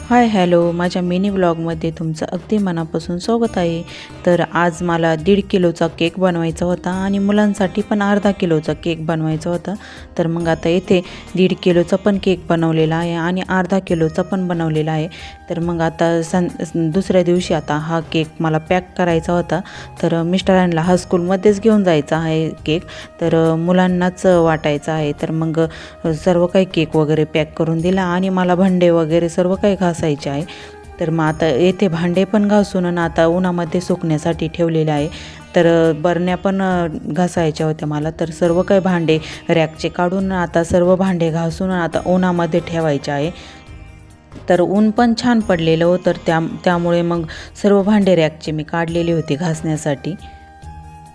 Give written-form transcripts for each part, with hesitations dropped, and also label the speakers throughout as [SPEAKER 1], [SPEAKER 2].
[SPEAKER 1] Hi hello, माझ्या mini व्लॉगमध्ये तुमचं अगदी मनापासून स्वागत आहे। तर आज मला 1.5 किलोचा केक बनवायचा होता आणि मुलांसाठी पण अर्धा किलोचा केक बनवायचा होता। तर मग आता इथे 1.5 किलोचा पण केक बनवलेला आहे आणि अर्धा किलोचा पण बनवलेला आहे। तर मग आता दुसऱ्या दिवशी आता हा केक मला पॅक करायचा होता। तर मिस्टरांना हा स्कूलमध्येच घेऊन जायचा आहे केक, तर मुलांनाच वाटायचा आहे। तर मग सर्व काही केक वगैरे पॅक करून दिला आणि मला भांडे वगैरे सर्व काही घासायचे आहे। तर मग आता येथे भांडे पण घासून आता उन्हामध्ये सुकण्यासाठी ठेवलेले आहे। तर बरण्या पण घासायच्या होत्या मला। तर सर्व काही भांडे रॅकचे काढून आता सर्व भांडे घासून आता उन्हामध्ये ठेवायचे आहे। तर ऊन पण छान पडलेलं होतं, तर त्यामुळे मग सर्व भांडे रॅकचे मी काढलेले होते घासण्यासाठी।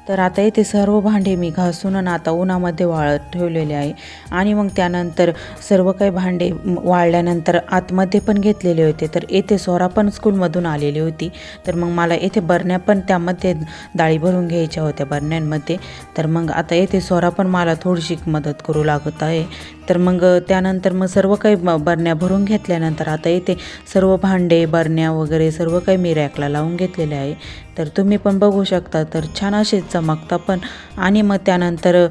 [SPEAKER 1] तर आता इथे सर्व भांडे मी घासून आता उन्हामध्ये वाळत ठेवलेले आहे। आणि मग त्यानंतर सर्व काही भांडे वाळल्यानंतर आतमध्ये पण घेतलेले होते। तर येथे स्वरा पण स्कूलमधून आलेली होती, तर मग मला येथे बरण्या पण त्यामध्ये डाळी भरून घ्यायच्या होत्या बरण्यांमध्ये। तर मग आता येथे स्वरा पण मला थोडीशी मदत करू लागत आहे। तर मग त्यानंतर मग सर्व काही बरण्या भरून घेतल्यानंतर आता येथे सर्व भांडे बरण्या वगैरे सर्व काही मी रॅकला लावून घेतलेले आहे। तर तुम्ही पण बघू शकता, तर छान असे चमकता पण। आणि मग त्यानंतर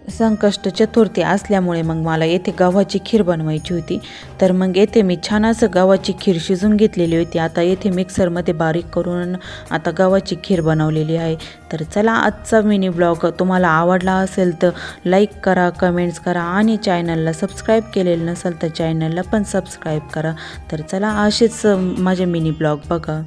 [SPEAKER 1] संकष्ट चतुर्थी असल्यामुळे मग मला येथे गव्हाची खीर बनवायची होती। तर मग येथे मी छान असं गव्हाची खीर शिजून घेतलेली होती। आता येथे मिक्सरमध्ये बारीक करून आता गव्हाची खीर बनवलेली आहे। तर चला, आजचा मिनी ब्लॉग तुम्हाला आवडला असेल तर लाईक करा, कमेंट्स करा आणि चॅनलला सबस्क्राईब केलेलं नसेल तर चॅनलला पण सबस्क्राईब करा। तर चला, असेच माझे मिनी ब्लॉग बघा।